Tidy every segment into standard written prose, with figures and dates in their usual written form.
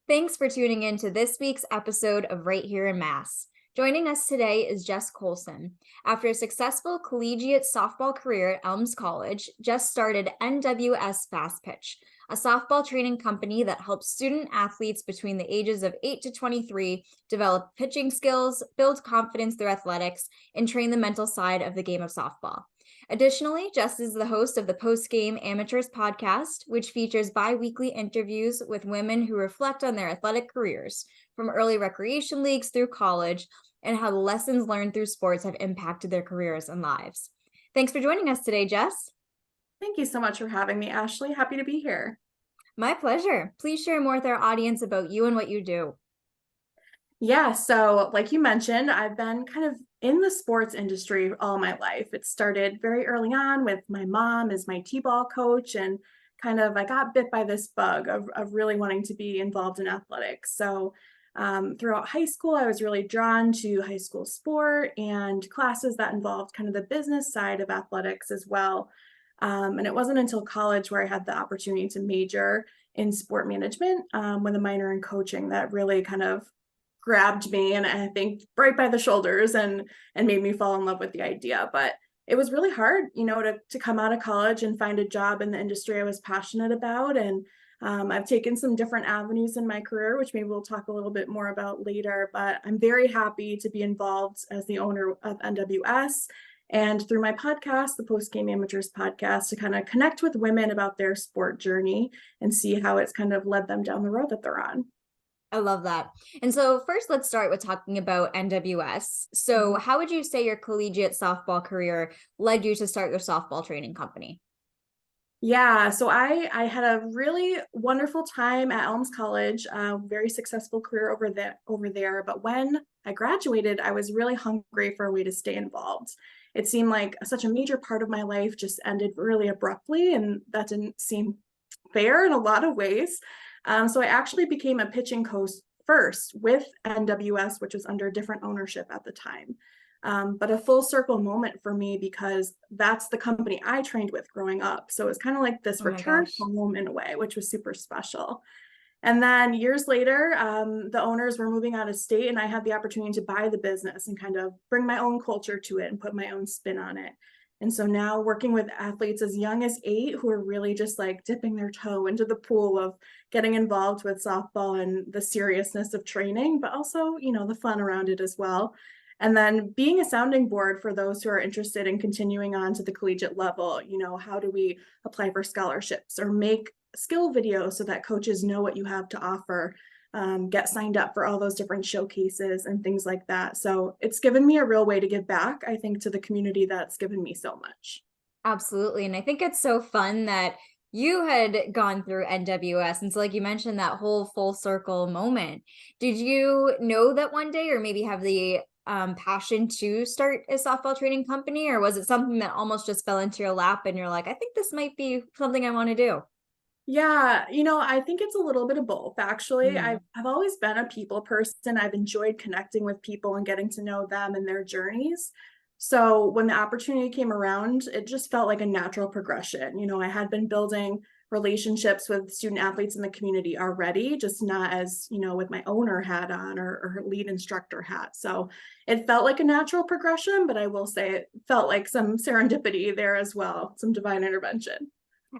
Thanks for tuning in to this week's episode of Right Here in Mass. Joining us today is Jess Colson. After a successful collegiate softball career at Elms College, Jess started NWS Fastpitch, a softball training company that helps student athletes between the ages of 8 to 23 develop pitching skills, build confidence through athletics, and train the mental side of the game of softball. Additionally, Jess is the host of the Postgame Amateurs Podcast, which features bi-weekly interviews with women who reflect on their athletic careers, from early recreation leagues through college, and how the lessons learned through sports have impacted their careers and lives. Thanks for joining us today, Jess. Thank you so much for having me, Ashley. Happy to be here. My pleasure. Please share more with our audience about you and what you do. Yeah, so like you mentioned, I've been kind of in the sports industry all my life. It started very early on with my mom as my t-ball coach, and kind of I got bit by this bug of really wanting to be involved in athletics. So throughout high school, I was really drawn to high school sport and classes that involved kind of the business side of athletics as well. And it wasn't until college where I had the opportunity to major in sport management with a minor in coaching that really kind of grabbed me, and I think right by the shoulders, and made me fall in love with the idea. But it was really hard, to come out of college and find a job in the industry I was passionate about. And I've taken some different avenues in my career, which maybe we'll talk a little bit more about later. But I'm very happy to be involved as the owner of NWS, and through my podcast, the Postgame Amateurs Podcast, to kind of connect with women about their sport journey and see how it's kind of led them down the road that they're on. I love that. And so first, let's start with talking about NWS. So how would you say your collegiate softball career led you to start your softball training company? Yeah, so I had a really wonderful time at Elms College, very successful career over there. But when I graduated, I was really hungry for a way to stay involved. It seemed like such a major part of my life just ended really abruptly, and that didn't seem fair in a lot of ways. So I actually became a pitching coach first with NWS, which was under different ownership at the time. But a full circle moment for me, because that's the company I trained with growing up. So it's kind of like this Oh my return gosh. home in a way, which was super special. And then years later, the owners were moving out of state, and I had the opportunity to buy the business and kind of bring my own culture to it and put my own spin on it. And so now working with athletes as young as 8 who are really just like dipping their toe into the pool of getting involved with softball and the seriousness of training, but also, the fun around it as well. And then being a sounding board for those who are interested in continuing on to the collegiate level. How do we apply for scholarships or make skill videos so that coaches know what you have to offer, get signed up for all those different showcases and things like that. So it's given me a real way to give back, I think, to the community that's given me so much. Absolutely. And I think it's so fun that you had gone through NWS. And so, like you mentioned, that whole full circle moment. Did you know that one day, or maybe have the passion to start a softball training company? Or was it something that almost just fell into your lap and you're like, I think this might be something I want to do? Yeah, I think it's a little bit of both, actually. I've Mm. I've always been a people person. I've enjoyed connecting with people and getting to know them and their journeys. So when the opportunity came around, it just felt like a natural progression. I had been building relationships with student athletes in the community already, just not as, with my owner hat on, or lead instructor hat. So it felt like a natural progression, but I will say it felt like some serendipity there as well, some divine intervention.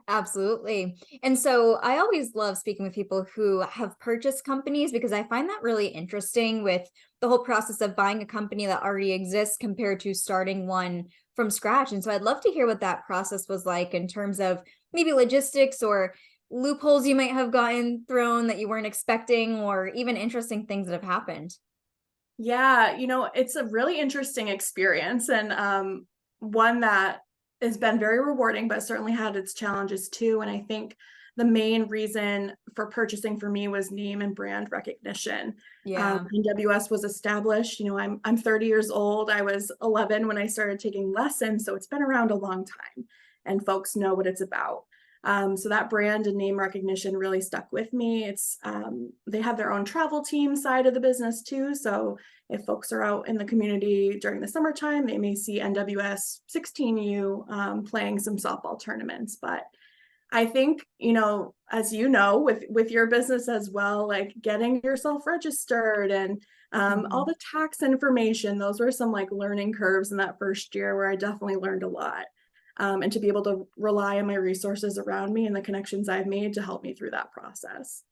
Absolutely. And so I always love speaking with people who have purchased companies, because I find that really interesting with the whole process of buying a company that already exists compared to starting one from scratch. And so I'd love to hear what that process was like in terms of maybe logistics or loopholes you might have gotten thrown that you weren't expecting, or even interesting things that have happened. Yeah, it's a really interesting experience, and one that has been very rewarding, but certainly had its challenges too. And I think the main reason for purchasing for me was name and brand recognition. Yeah. NWS was established. I'm 30 years old. I was 11 when I started taking lessons, so it's been around a long time, and folks know what it's about. So that brand and name recognition really stuck with me. They have their own travel team side of the business too. So if folks are out in the community during the summertime, they may see NWS 16U playing some softball tournaments. But I think, as you know, with your business as well, like getting yourself registered and all Mhm. the tax information, those were some like learning curves in that first year where I definitely learned a lot. And to be able to rely on my resources around me and the connections I've made to help me through that process.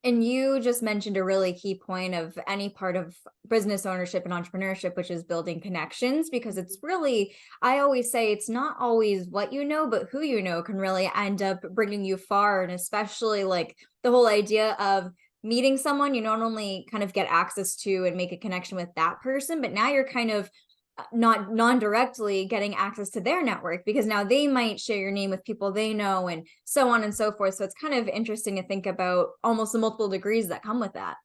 And you just mentioned a really key point of any part of business ownership and entrepreneurship, which is building connections, because it's really, I always say it's not always what you know, but who you know can really end up bringing you far. And especially like the whole idea of meeting someone, you not only kind of get access to and make a connection with that person, but now you're kind of not non-directly getting access to their network because now they might share your name with people they know and so on and so forth. So it's kind of interesting to think about almost the multiple degrees that come with that.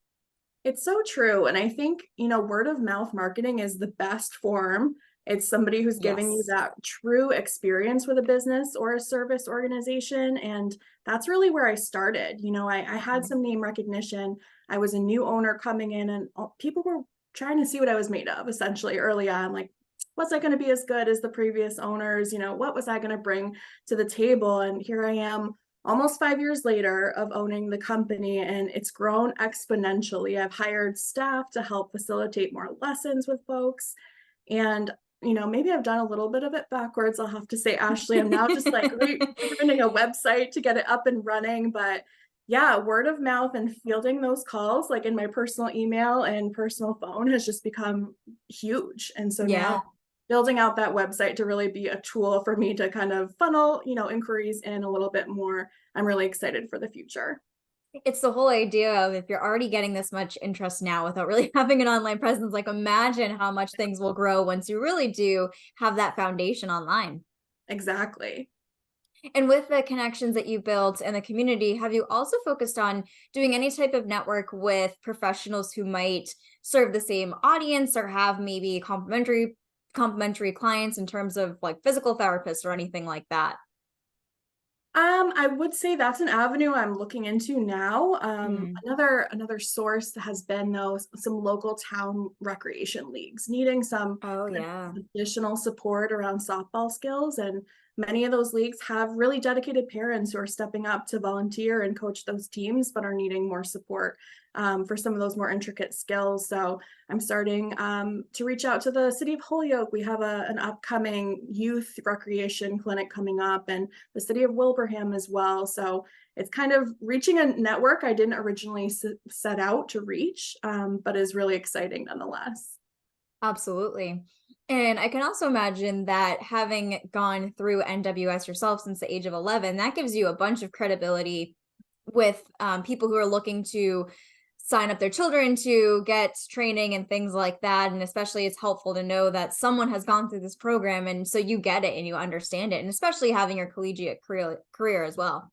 It's so true. And I think, word of mouth marketing is the best form. It's somebody who's giving you Yes. that true experience with a business or a service organization. And that's really where I started. I had Mhm. some name recognition. I was a new owner coming in, and people were trying to see what I was made of essentially early on. Like, was I going to be as good as the previous owners? What was I going to bring to the table? And here I am almost 5 years later of owning the company, and it's grown exponentially. I've hired staff to help facilitate more lessons with folks. And, maybe I've done a little bit of it backwards. I'll have to say, Ashley, I'm now just like running a website to get it up and running. But yeah, word of mouth and fielding those calls, like in my personal email and personal phone, has just become huge. And so now Yeah. building out that website to really be a tool for me to kind of funnel, inquiries in a little bit more. I'm really excited for the future. It's the whole idea of if you're already getting this much interest now without really having an online presence, like imagine how much things will grow once you really do have that foundation online. Exactly. And with the connections that you built and the community, have you also focused on doing any type of network with professionals who might serve the same audience or have maybe complementary clients in terms of like physical therapists or anything like that? I would say that's an avenue I'm looking into now. Mm. Another source has been though some local town recreation leagues needing some Oh kind yeah. of additional support around softball skills, and many of those leagues have really dedicated parents who are stepping up to volunteer and coach those teams, but are needing more support for some of those more intricate skills. So I'm starting to reach out to the city of Holyoke. We have an upcoming youth recreation clinic coming up, and the city of Wilbraham as well. So it's kind of reaching a network I didn't originally set out to reach, but is really exciting nonetheless. Absolutely. And I can also imagine that having gone through NWS yourself since the age of 11, that gives you a bunch of credibility with people who are looking to sign up their children to get training and things like that. And especially it's helpful to know that someone has gone through this program. And so you get it and you understand it. And especially having your collegiate career as well.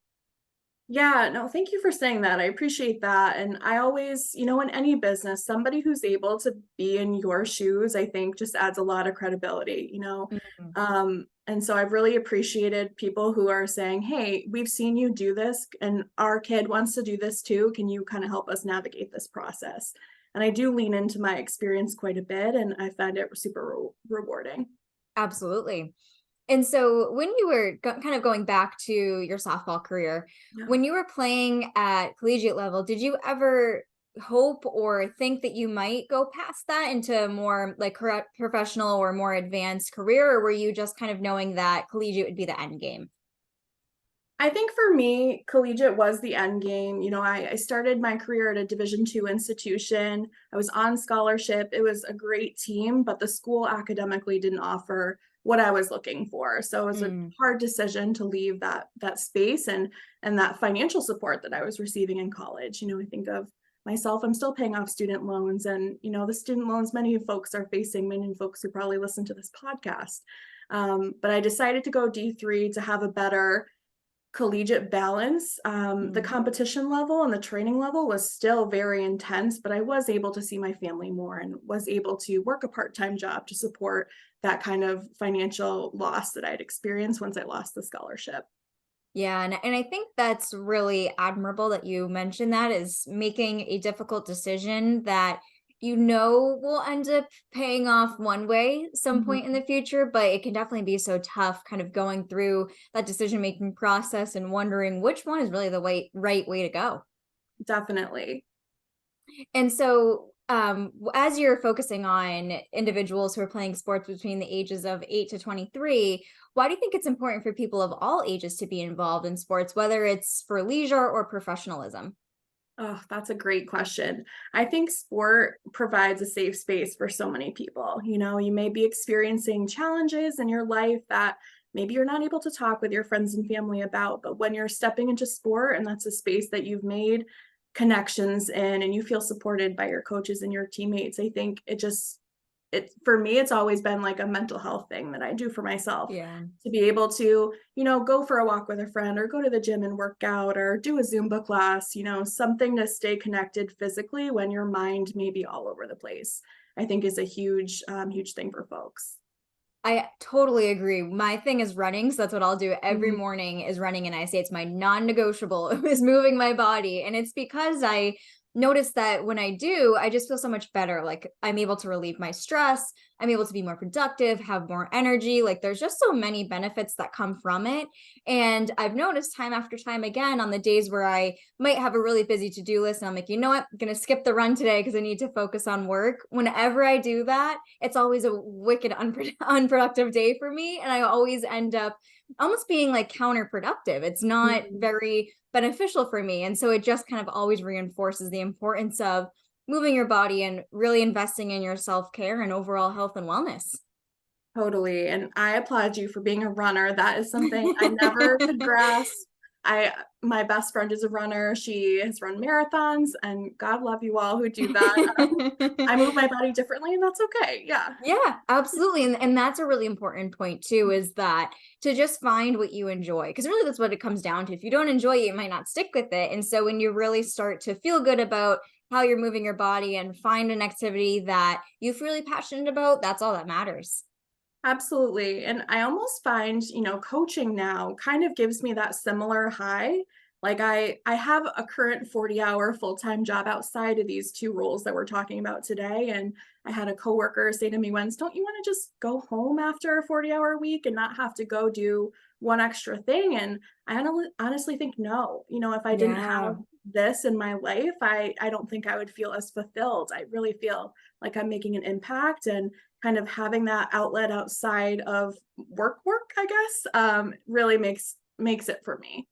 Yeah, no, thank you for saying that. I appreciate that. And I always, in any business, somebody who's able to be in your shoes, I think just adds a lot of credibility. Mhm. And so I've really appreciated people who are saying, hey, we've seen you do this and our kid wants to do this too. Can you kind of help us navigate this process? And I do lean into my experience quite a bit, and I find it super rewarding. Absolutely. And so when you were kind of going back to your softball career, Yeah. when you were playing at collegiate level, did you ever hope or think that you might go past that into more like professional or more advanced career, or were you just kind of knowing that collegiate would be the end game? I think for me, collegiate was the end game. I started my career at a Division II institution. I was on scholarship. It was a great team, but the school academically didn't offer what I was looking for. So it was a Mm. hard decision to leave that space and that financial support that I was receiving in college. I think of myself, I'm still paying off student loans, and the student loans many folks are facing, many folks who probably listen to this podcast. But I decided to go D3 to have a better collegiate balance. The Mm. competition level and the training level was still very intense, but I was able to see my family more and was able to work a part-time job to support that kind of financial loss that I'd experienced once I lost the scholarship. Yeah, and I think that's really admirable that you mentioned that is making a difficult decision that will end up paying off one way some point in Mhm. the future, but it can definitely be so tough kind of going through that decision-making process and wondering which one is really the right way to go. Definitely. And so, as you're focusing on individuals who are playing sports between the ages of 8 to 23, why do you think it's important for people of all ages to be involved in sports, whether it's for leisure or professionalism? Oh, that's a great question. I think sport provides a safe space for so many people. You may be experiencing challenges in your life that maybe you're not able to talk with your friends and family about, but when you're stepping into sport and that's a space that you've made connections in and you feel supported by your coaches and your teammates, I think it for me, it's always been like a mental health thing that I do for myself Yeah. to be able to, go for a walk with a friend or go to the gym and work out or do a Zumba class, something to stay connected physically when your mind may be all over the place, I think is a huge thing for folks. I totally agree. My thing is running, so that's what I'll do every Mhm. morning is running, and I say it's my non-negotiable is moving my body, and it's because I notice that when I do, I just feel so much better. Like I'm able to relieve my stress, I'm able to be more productive, have more energy. Like there's just so many benefits that come from it. And I've noticed time after time again on the days where I might have a really busy to-do list and I'm like, you know what, I'm gonna skip the run today because I need to focus on work. Whenever I do that, it's always a wicked unproductive day for me. And I always end up almost being like counterproductive. It's not Mhm. very beneficial for me. And so it just kind of always reinforces the importance of moving your body and really investing in your self-care and overall health and wellness. Totally, and I applaud you for being a runner. That is something I never could grasp. I My best friend is a runner. She has run marathons, and God love you all who do that. I move my body differently, and that's okay. Yeah. Yeah, absolutely. And that's a really important point too, is that to just find what you enjoy. Because really that's what it comes down to. If you don't enjoy it, you might not stick with it. And so when you really start to feel good about how you're moving your body and find an activity that you feel really passionate about, that's all that matters. Absolutely. And I almost find, coaching now kind of gives me that similar high. Like I have a current 40-hour full-time job outside of these two roles that we're talking about today. And I had a coworker say to me once, don't you want to just go home after a 40-hour week and not have to go do one extra thing? And I honestly think no. If I didn't have Yeah. this in my life, I don't think I would feel as fulfilled. I really feel like I'm making an impact and kind of having that outlet outside of work, I guess, really makes it for me.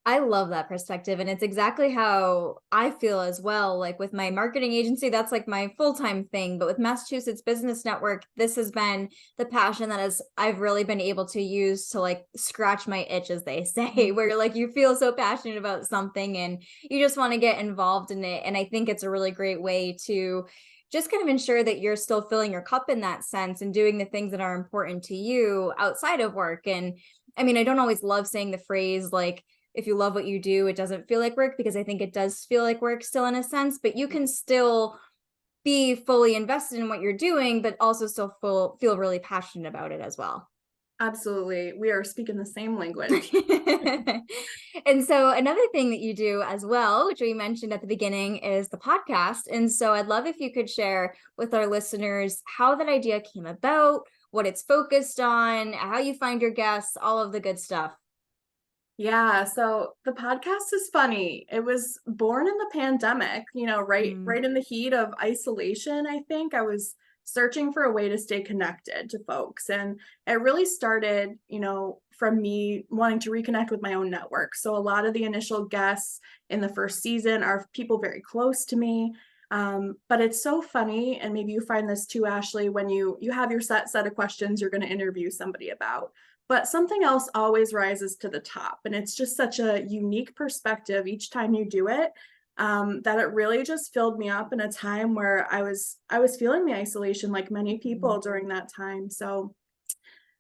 I love that perspective. And it's exactly how I feel as well. Like with my marketing agency, that's like my full-time thing. But with Massachusetts Business Network, this has been the passion that I've really been able to use to like scratch my itch, as they say, Mhm. where like you feel so passionate about something and you just want to get involved in it. And I think it's a really great way to just kind of ensure that you're still filling your cup in that sense and doing the things that are important to you outside of work. And I mean, I don't always love saying the phrase like, if you love what you do, it doesn't feel like work, because I think it does feel like work still in a sense, but you can still be fully invested in what you're doing, but also still feel really passionate about it as well. Absolutely. We are speaking the same language. And so another thing that you do as well, which we mentioned at the beginning, is the podcast. And so I'd love if you could share with our listeners how that idea came about, what it's focused on, how you find your guests, all of the good stuff. Yeah, so the podcast is funny. It was born in the pandemic, right Mm, in the heat of isolation, I think. I was searching for a way to stay connected to folks. And it really started, from me wanting to reconnect with my own network. So a lot of the initial guests in the first season are people very close to me. But it's so funny, and maybe you find this too, Ashley, when you have your set of questions you're going to interview somebody about, but something else always rises to the top, and it's just such a unique perspective each time you do it, that it really just filled me up in a time where I was feeling the isolation like many mm, people during that time. So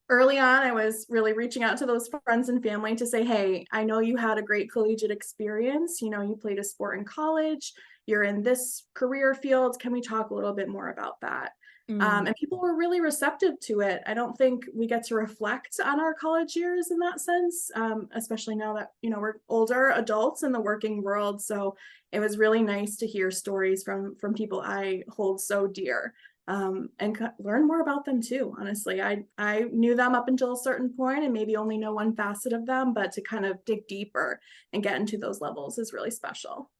early on, I was really reaching out to those friends and family to say, "Hey, I know you had a great collegiate experience. You played a sport in college. You're in this career field. Can we talk a little bit more about that?" And people were really receptive to it. I don't think we get to reflect on our college years in that sense, especially now that, we're older adults in the working world. So it was really nice to hear stories from people I hold so dear, and learn more about them too. Honestly, I knew them up until a certain point and maybe only know one facet of them, but to kind of dig deeper and get into those levels is really special.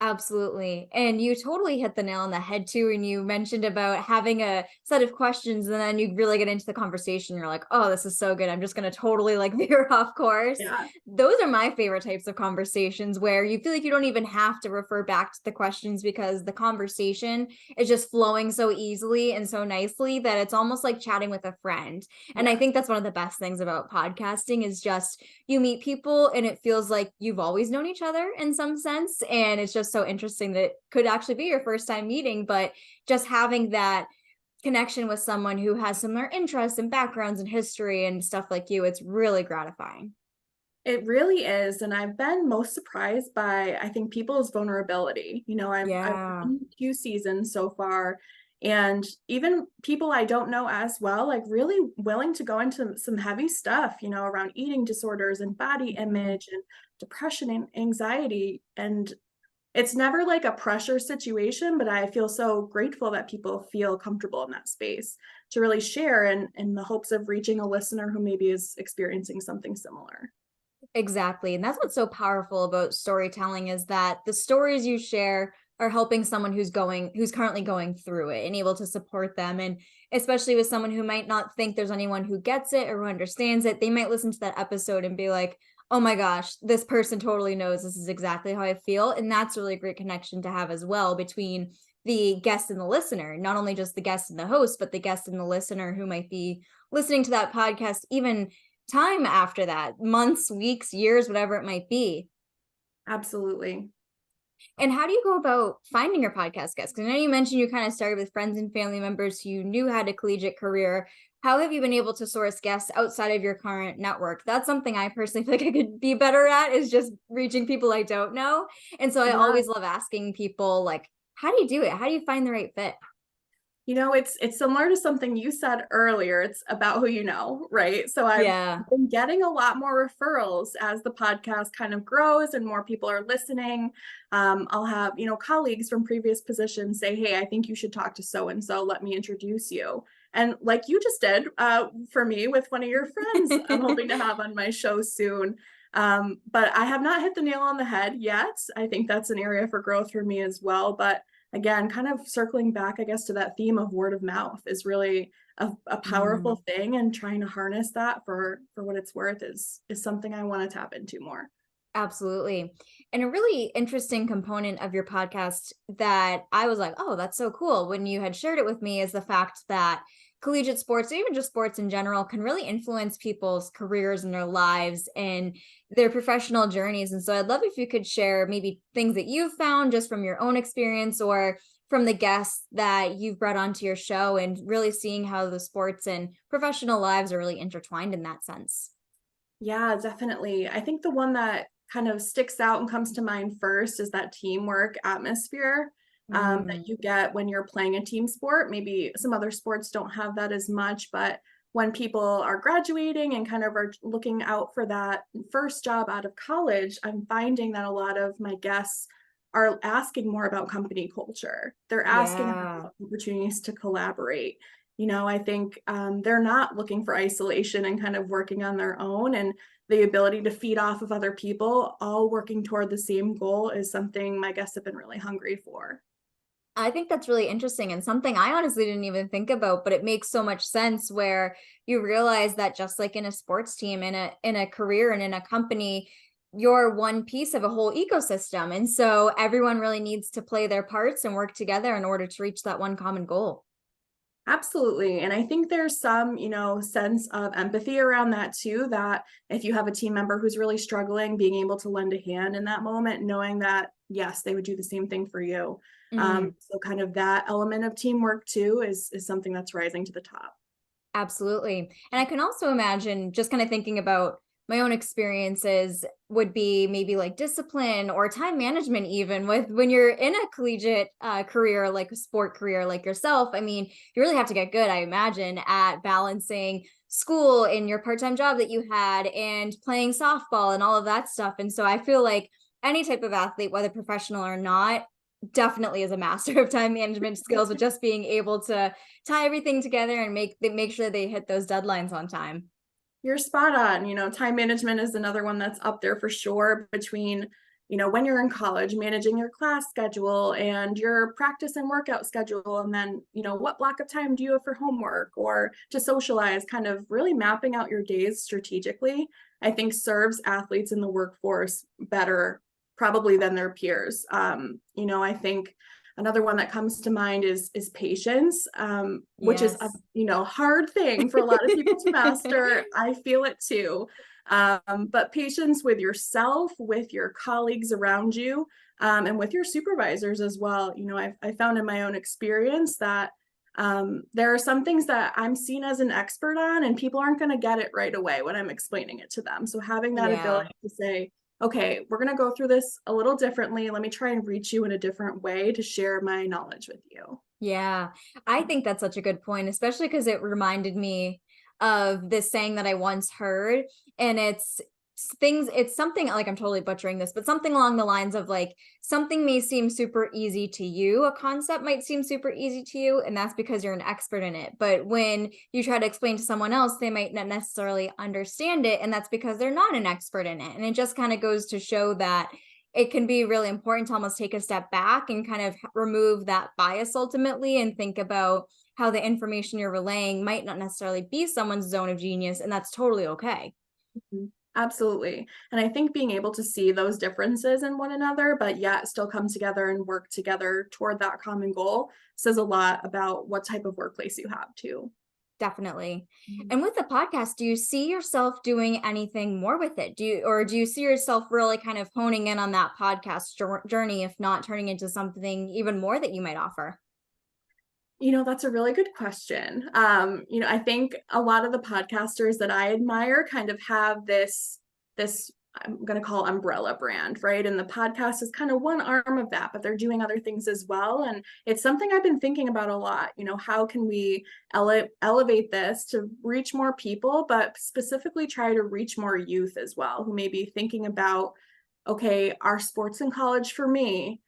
Absolutely. And you totally hit the nail on the head too. And you mentioned about having a set of questions and then you really get into the conversation. You're like, oh, this is so good. I'm just going to totally like veer off course. Yeah. Those are my favorite types of conversations where you feel like you don't even have to refer back to the questions because the conversation is just flowing so easily and so nicely that it's almost like chatting with a friend. And I Yeah. think that's one of the best things about podcasting is just you meet people and it feels like you've always known each other in some sense. And it's just so interesting that it could actually be your first time meeting, but just having that connection with someone who has similar interests and backgrounds and history and stuff like you, it's really gratifying. It really is, and I've been most surprised by, I think, people's vulnerability. I've Yeah. done a few seasons so far, and even people I don't know as well, like really willing to go into some heavy stuff, around eating disorders and body Mhm. image and depression and anxiety. And it's never like a pressure situation, but I feel so grateful that people feel comfortable in that space to really share in the hopes of reaching a listener who maybe is experiencing something similar. Exactly. And that's what's so powerful about storytelling is that the stories you share are helping someone who's currently going through it and able to support them. And especially with someone who might not think there's anyone who gets it or who understands it, they might listen to that episode and be like, oh my gosh, this person totally knows this is exactly how I feel. And that's really a great connection to have as well between the guest and the listener, not only just the guest and the host, but the guest and the listener who might be listening to that podcast even time after that, months, weeks, years, whatever it might be. Absolutely. And how do you go about finding your podcast guests? Because I know you mentioned you kind of started with friends and family members who you knew had a collegiate career. How have you been able to source guests outside of your current network? That's something I personally feel like I could be better at is just reaching people I don't know. And so I Yeah. always love asking people like, how do you do it? How do you find the right fit? It's similar to something you said earlier. It's about who you know, right? So I've Yeah. been getting a lot more referrals as the podcast kind of grows and more people are listening. I'll have, colleagues from previous positions say, hey, I think you should talk to so and so. Let me introduce you. And like you just did for me with one of your friends, I'm hoping to have on my show soon. But I have not hit the nail on the head yet. I think that's an area for growth for me as well. But again, kind of circling back, I guess, to that theme of word of mouth is really a Mm. powerful thing, and trying to harness that for what it's worth is something I want to tap into more. Absolutely. And a really interesting component of your podcast that I was like, oh, that's so cool when you had shared it with me is the fact that collegiate sports, or even just sports in general, can really influence people's careers and their lives and their professional journeys. And so I'd love if you could share maybe things that you've found just from your own experience or from the guests that you've brought onto your show and really seeing how the sports and professional lives are really intertwined in that sense. Yeah, definitely. I think the one that kind of sticks out and comes to mind first is that teamwork atmosphere that Mm, you get when you're playing a team sport. Maybe some other sports don't have that as much, but when people are graduating and kind of are looking out for that first job out of college, I'm finding that a lot of my guests are asking more about company culture. They're asking yeah. about opportunities to collaborate. I think they're not looking for isolation and kind of working on their own. And the ability to feed off of other people, all working toward the same goal, is something my guests have been really hungry for. I think that's really interesting and something I honestly didn't even think about, but it makes so much sense where you realize that just like in a sports team, in a career and in a company, you're one piece of a whole ecosystem. And so everyone really needs to play their parts and work together in order to reach that one common goal. Absolutely. And I think there's some, sense of empathy around that too, that if you have a team member who's really struggling, being able to lend a hand in that moment, knowing that, yes, they would do the same thing for you. Mm. So kind of that element of teamwork too is something that's rising to the top. Absolutely. And I can also imagine just kind of thinking about my own experiences would be maybe like discipline or time management, even with when you're in a collegiate career, like a sport career like yourself. I mean, you really have to get good, I imagine, at balancing school and your part-time job that you had and playing softball and all of that stuff. And so I feel like any type of athlete, whether professional or not, definitely is a master of time management skills, with just being able to tie everything together and make sure they hit those deadlines on time. You're spot on. Time management is another one that's up there for sure, between, when you're in college, managing your class schedule and your practice and workout schedule. And then, what block of time do you have for homework or to socialize, kind of really mapping out your days strategically, I think serves athletes in the workforce better probably than their peers. I think another one that comes to mind is patience, which is Yes. a hard thing for a lot of people to master. I feel it too. But patience with yourself, with your colleagues around you, and with your supervisors as well. I found in my own experience that there are some things that I'm seen as an expert on, and people aren't going to get it right away when I'm explaining it to them. So having that Yeah. ability to say, okay, we're going to go through this a little differently. Let me try and reach you in a different way to share my knowledge with you. Yeah. I think that's such a good point, especially because it reminded me of this saying that I once heard. And it's something like, I'm totally butchering this, but something along the lines of like, something may seem super easy to you, a concept might seem super easy to you, and that's because you're an expert in it. But when you try to explain to someone else, they might not necessarily understand it, and that's because they're not an expert in it. And it just kind of goes to show that it can be really important to almost take a step back and kind of remove that bias ultimately, and think about how the information you're relaying might not necessarily be someone's zone of genius, and that's totally okay. Mhm. Absolutely. And I think being able to see those differences in one another, but yet still come together and work together toward that common goal, says a lot about what type of workplace you have too. Definitely. Mhm. And with the podcast, do you see yourself doing anything more with it? Do you see yourself really kind of honing in on that podcast journey, if not turning into something even more that you might offer? That's a really good question. I think a lot of the podcasters that I admire kind of have this I'm going to call umbrella brand, right? And the podcast is kind of one arm of that, but they're doing other things as well. And it's something I've been thinking about a lot. How can we elevate this to reach more people, but specifically try to reach more youth as well, who may be thinking about, okay, are sports in college for me?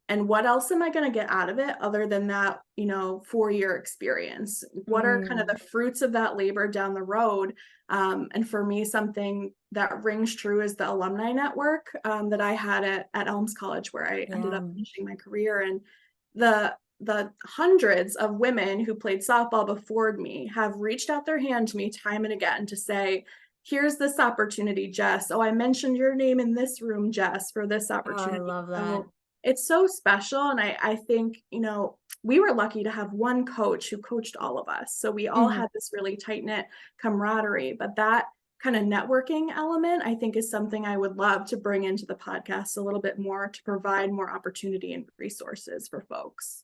And what else am I going to get out of it other than that, 4-year experience? What are kind of Mm, the fruits of that labor down the road? And for me, something that rings true is the alumni network that I had at Elms College, where I ended yeah. up finishing my career. And the hundreds of women who played softball before me have reached out their hand to me time and again to say, here's this opportunity, Jess. Oh, I mentioned your name in this room, Jess, for this Oh, I opportunity. love that. So it's so special. And I think, we were lucky to have one coach who coached all of us. So we all Mhm. had this really tight knit camaraderie. But that kind of networking element, I think, is something I would love to bring into the podcast a little bit more to provide more opportunity and resources for folks.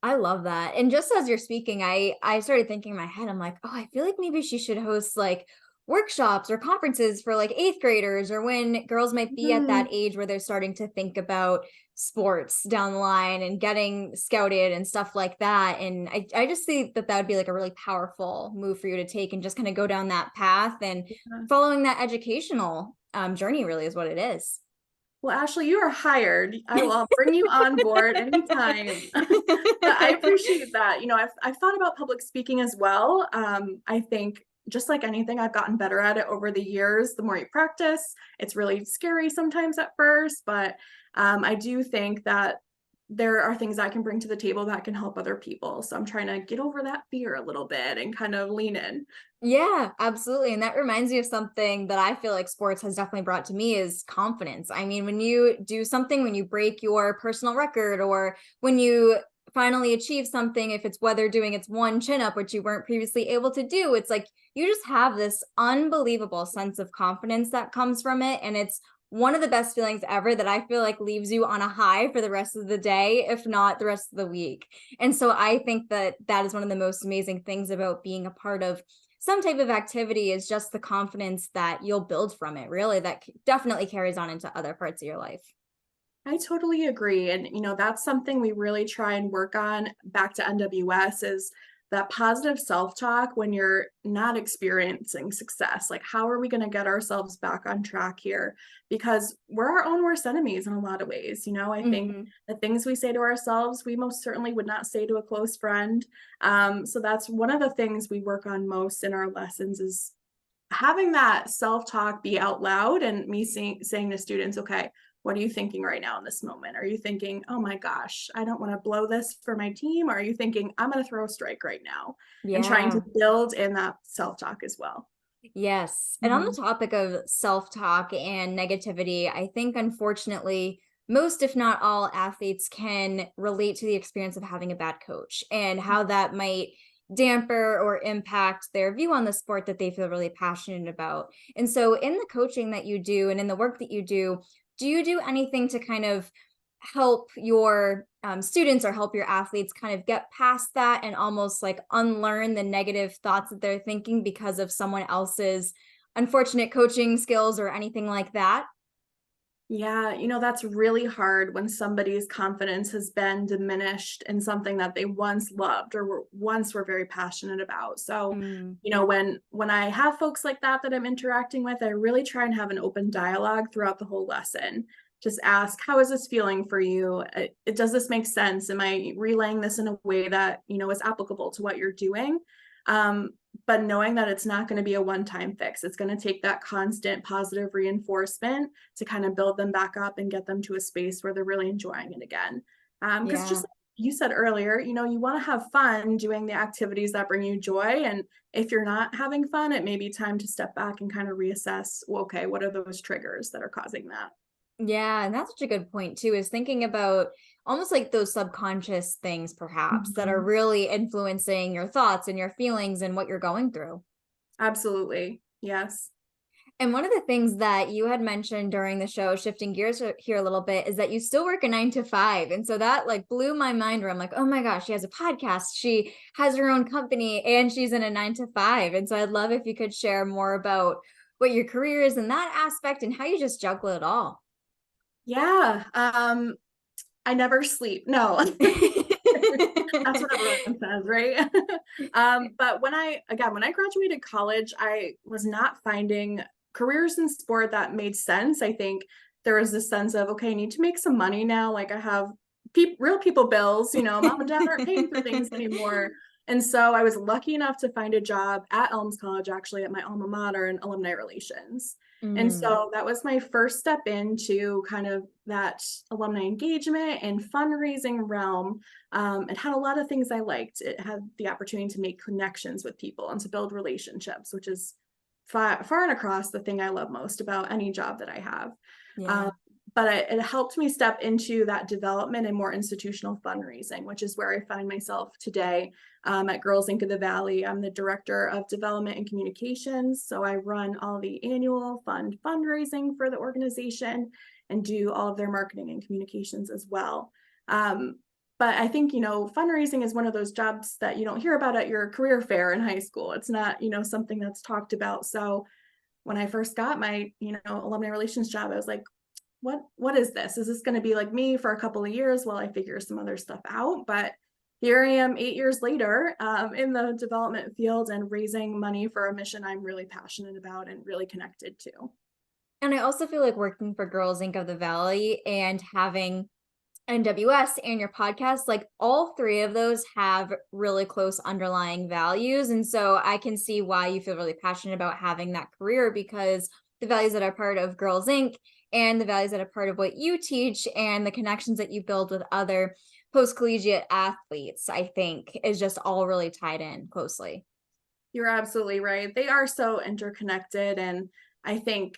I love that. And just as you're speaking, I started thinking in my head, I'm like, oh, I feel like maybe she should host like workshops or conferences for like eighth graders, or when girls might be at that Mhm. age where they're starting to think about sports down the line and getting scouted and stuff like that. And I just think that would be like a really powerful move for you to take, and just kind of go down that path and Yeah. following that educational journey really is what it is. Well, Ashley, you are hired. I'll bring you on board anytime. But I appreciate that. I've thought about public speaking as well. I think just like anything, I've gotten better at it over the years. The more you practice, it's really scary sometimes at first, but I do think that there are things I can bring to the table that can help other people. So I'm trying to get over that fear a little bit and kind of lean in. Yeah, absolutely. And that reminds me of something that I feel like sports has definitely brought to me, is confidence. I mean, when you do something, when you break your personal record, or when you finally achieve something, if it's whether doing it's one chin up, which you weren't previously able to do, it's like you just have this unbelievable sense of confidence that comes from it. And it's one of the best feelings ever, that I feel like leaves you on a high for the rest of the day, if not the rest of the week. And so I think that that is one of the most amazing things about being a part of some type of activity is just the confidence that you'll build from it, really, that definitely carries on into other parts of your life. I totally agree. And, that's something we really try and work on back to NWS is that positive self-talk when you're not experiencing success. Like, how are we going to get ourselves back on track here? Because we're our own worst enemies in a lot of ways. I think Mhm. the things we say to ourselves, we most certainly would not say to a close friend. So that's one of the things we work on most in our lessons is having that self-talk be out loud and me saying to students, okay, what are you thinking right now in this moment? Are you thinking, oh my gosh, I don't want to blow this for my team? Or are you thinking, I'm going to throw a strike right now? And trying to Yeah. build in that self-talk as well. Yes. And on the Mhm. topic of self-talk and negativity, I think unfortunately, most, if not all, athletes can relate to the experience of having a bad coach and how that might damper or impact their view on the sport that they feel really passionate about. And so, in the coaching that you do and in the work that do you do anything to kind of help your students or help your athletes kind of get past that and almost like unlearn the negative thoughts that they're thinking because of someone else's unfortunate coaching skills or anything like that? Yeah, that's really hard when somebody's confidence has been diminished in something that they once loved or once were very passionate about. So, Mm, when I have folks like that I'm interacting with, I really try and have an open dialogue throughout the whole lesson. Just ask, how is this feeling for you? Does this make sense? Am I relaying this in a way that, is applicable to what you're doing? Um, but knowing that it's not going to be a one-time fix, it's going to take that constant positive reinforcement to kind of build them back up and get them to a space where they're really enjoying it again. Because just yeah. like you said earlier, you want to have fun doing the activities that bring you joy. And if you're not having fun, it may be time to step back and kind of reassess, well, okay, what are those triggers that are causing that? Yeah, and that's such a good point too, is thinking about almost like those subconscious things perhaps that are Mhm. really influencing your thoughts and your feelings and what you're going through. Absolutely. Yes. And one of the things that you had mentioned during the show, shifting gears here a little bit, is that you still work a 9 to 5. And so that like blew my mind where I'm like, oh my gosh, she has a podcast, she has her own company, and she's in a 9 to 5. And so I'd love if you could share more about what your career is in that aspect and how you just juggle it all. Yeah. I never sleep. No. That's what everyone says, right? But when I graduated college, I was not finding careers in sport that made sense. I think there was this sense of, okay, I need to make some money now. Like I have real people bills, mom and dad aren't paying for things anymore. And so I was lucky enough to find a job at Elms College, actually at my alma mater in alumni relations. And Mm, so that was my first step into kind of that alumni engagement and fundraising realm. It had a lot of things I liked. It had the opportunity to make connections with people and to build relationships, which is far and across the thing I love most about any job that I have. Um, yeah. but it helped me step into that development and more institutional fundraising, which is where I find myself today at Girls Inc. of the Valley. I'm the director of development and communications. So I run all the annual fundraising for the organization and do all of their marketing and communications as well. Um, but I think, fundraising is one of those jobs that you don't hear about at your career fair in high school. It's not, something that's talked about. So when I first got my, alumni relations job, I was like, what is this? Is this going to be like me for a couple of years while I figure some other stuff out? But here I am 8 years later in the development field and raising money for a mission I'm really passionate about and really connected to. And I also feel like working for Girls Inc. of the Valley and having NWS and your podcast, like all three of those have really close underlying values. And so I can see why you feel really passionate about having that career because the values that are part of Girls Inc. and the values that are part of what you teach and the connections that you build with other post collegiate athletes, I think is just all really tied in closely. You're absolutely right. They are so interconnected. And I think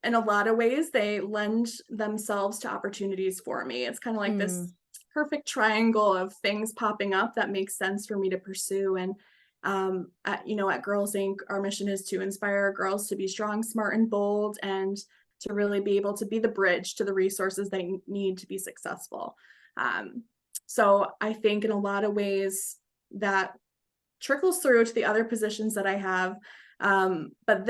in a lot of ways, they lend themselves to opportunities for me. It's kind of like this Mm, perfect triangle of things popping up that makes sense for me to pursue. And at Girls Inc., our mission is to inspire girls to be strong, smart, and bold, and to really be able to be the bridge to the resources they need to be successful. Um, so I think in a lot of ways that trickles through to the other positions that I have. But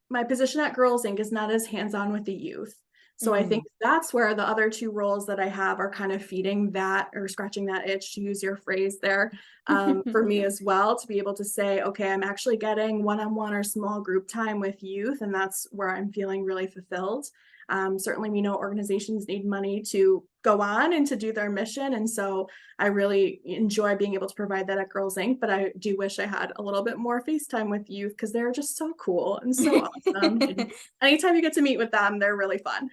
my position at Girls Inc. is not as hands-on with the youth. So I think that's where the other two roles that I have are kind of feeding that, or scratching that itch, to use your phrase there, for me as well, to be able to say, okay, I'm actually getting one-on-one or small group time with youth, and that's where I'm feeling really fulfilled. Certainly, we know organizations need money to go on and to do their mission. And so I really enjoy being able to provide that at Girls Inc. But I do wish I had a little bit more FaceTime with youth, because they're just so cool and so awesome. And anytime you get to meet with them, they're really fun.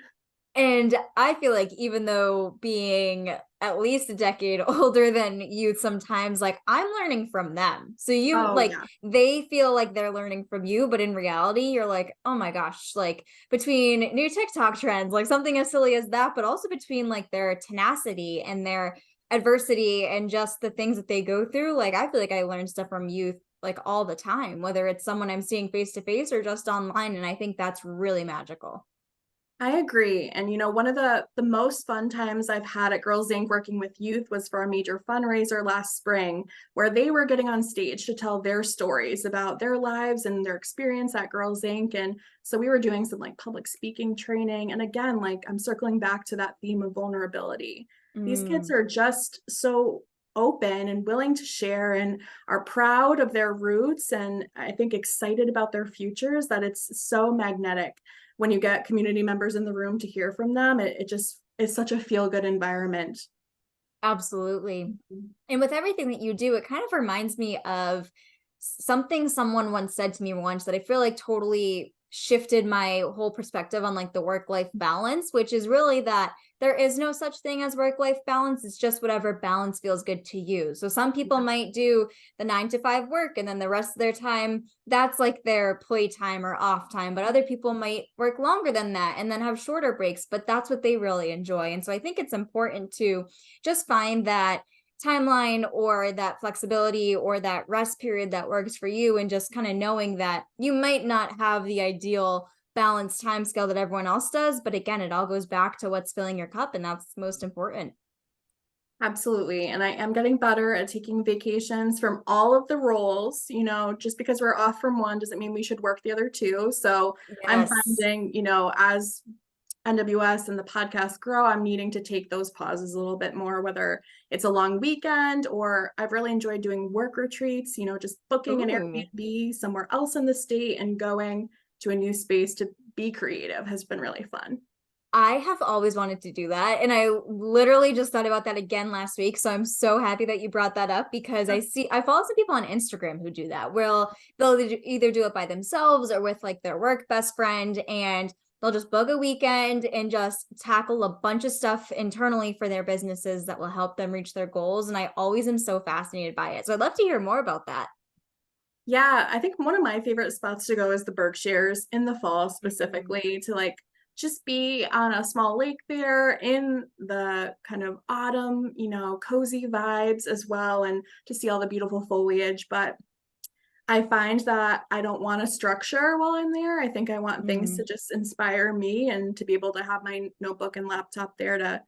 And I feel like even though being at least a decade older than youth, sometimes like I'm learning from them. So you Oh, like yeah. they feel like they're learning from you, but in reality, you're like, oh my gosh, like between new TikTok trends, like something as silly as that, but also between like their tenacity and their adversity and just the things that they go through. Like I feel like I learn stuff from youth like all the time, whether it's someone I'm seeing face to face or just online. And I think that's really magical. I agree. And one of the most fun times I've had at Girls Inc. working with youth was for a major fundraiser last spring, where they were getting on stage to tell their stories about their lives and their experience at Girls Inc. And so we were doing some like public speaking training. And again, like I'm circling back to that theme of vulnerability. These kids are just so open and willing to share, and are proud of their roots, and I think excited about their futures, that it's so magnetic when you get community members in the room to hear from them. It just is such a feel-good environment. Absolutely. And with everything that you do, it kind of reminds me of something someone once said to me once that I feel like totally shifted my whole perspective on like the work-life balance, which is really that there is no such thing as work-life balance. It's just whatever balance feels good to you. So some people might do the 9 to 5 work and then the rest of their time, that's like their play time or off time. But other people might work longer than that and then have shorter breaks, but that's what they really enjoy. And so I think it's important to just find that timeline or that flexibility or that rest period that works for you, and just kind of knowing that you might not have the ideal balanced time scale that everyone else does, but again, it all goes back to what's filling your cup, and that's most important. Absolutely. And I am getting better at taking vacations from all of the roles. Just because we're off from one doesn't mean we should work the other two. So I'm Yes. finding, as NWS and the podcast grow, I'm needing to take those pauses a little bit more, whether it's a long weekend, or I've really enjoyed doing work retreats, just booking an Ooh. Airbnb somewhere else in the state and going to a new space to be creative has been really fun. I have always wanted to do that. And I literally just thought about that again last week. So I'm so happy that you brought that up, because I follow some people on Instagram who do that. They'll either do it by themselves or with like their work best friend, and they'll just book a weekend and just tackle a bunch of stuff internally for their businesses that will help them reach their goals. And I always am so fascinated by it. So I'd love to hear more about that. Yeah, I think one of my favorite spots to go is the Berkshires in the fall, specifically to like just be on a small lake there in the kind of autumn, cozy vibes as well, and to see all the beautiful foliage. But I find that I don't want a structure while I'm there. I think I want things to Mm. just inspire me, and to be able to have my notebook and laptop there to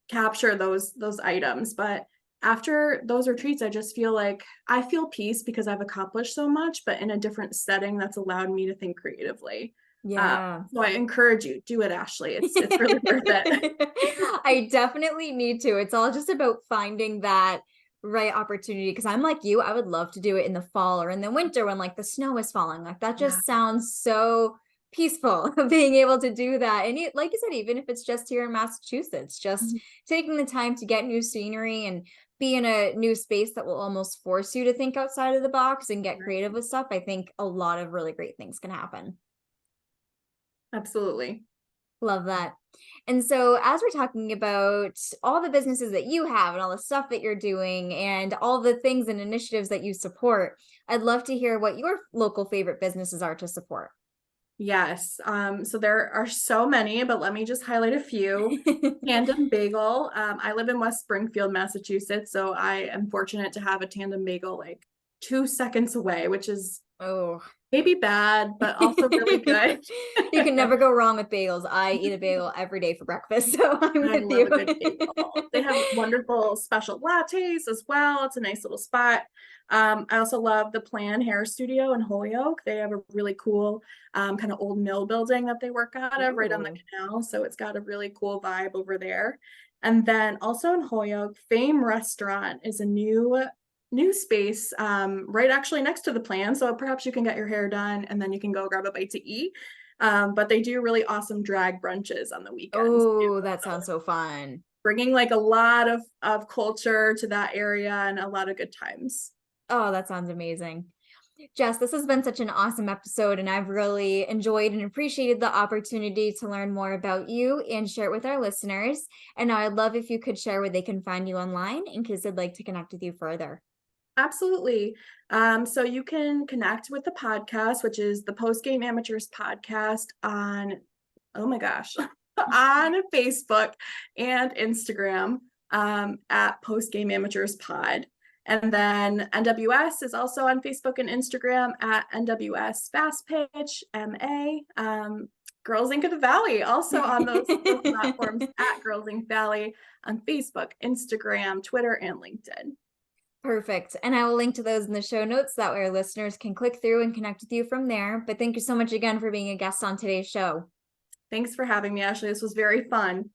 capture those items. But after those retreats, I just feel like I feel peace, because I've accomplished so much, but in a different setting that's allowed me to think creatively. Yeah. So I encourage you, do it, Ashley. It's really worth it. I definitely need to. It's all just about finding that right opportunity, because I'm like you, I would love to do it in the fall or in the winter when like the snow is falling. Like that Yeah. just sounds so peaceful being able to do that. And like you said, even if it's just here in Massachusetts, just taking the time to get new scenery and be in a new space that will almost force you to think outside of the box and get creative with stuff. I think a lot of really great things can happen. Absolutely. Love that. And so, as we're talking about all the businesses that you have and all the stuff that you're doing and all the things and initiatives that you support, I'd love to hear what your local favorite businesses are to support. Yes. So there are so many, but let me just highlight a few. Tandem Bagel. I live in West Springfield, Massachusetts, so I am fortunate to have a Tandem Bagel like 2 seconds away, which is Oh, maybe bad, but also really good. you can never go wrong with bagels. I eat a bagel every day for breakfast, so I'm I with love you. a good bagel. They have wonderful special lattes as well. It's a nice little spot. I also love the Plan Hair Studio in Holyoke. They have a really cool kind of old mill building that they work out of right on the Ooh. canal. So it's got a really cool vibe over there. And then also in Holyoke, Fame Restaurant is a new space right actually next to the Plan. So perhaps you can get your hair done and then you can go grab a bite to eat. But they do really awesome drag brunches on the weekends too. Oh, that sounds so fun. Bringing like a lot of culture to that area and a lot of good times. Oh, that sounds amazing. Jess, this has been such an awesome episode, and I've really enjoyed and appreciated the opportunity to learn more about you and share it with our listeners. And now I'd love if you could share where they can find you online in case they'd like to connect with you further. Absolutely. So you can connect with the podcast, which is the Postgame Amateurs Podcast on, oh my gosh, on Facebook and Instagram at Postgame Amateurs Pod. And then NWS is also on Facebook and Instagram at NWS Fastpitch, MA. Girls Inc. of the Valley also on those platforms at Girls Inc. Valley on Facebook, Instagram, Twitter, and LinkedIn. Perfect. And I will link to those in the show notes. That way our listeners can click through and connect with you from there. But thank you so much again for being a guest on today's show. Thanks for having me, Ashley. This was very fun.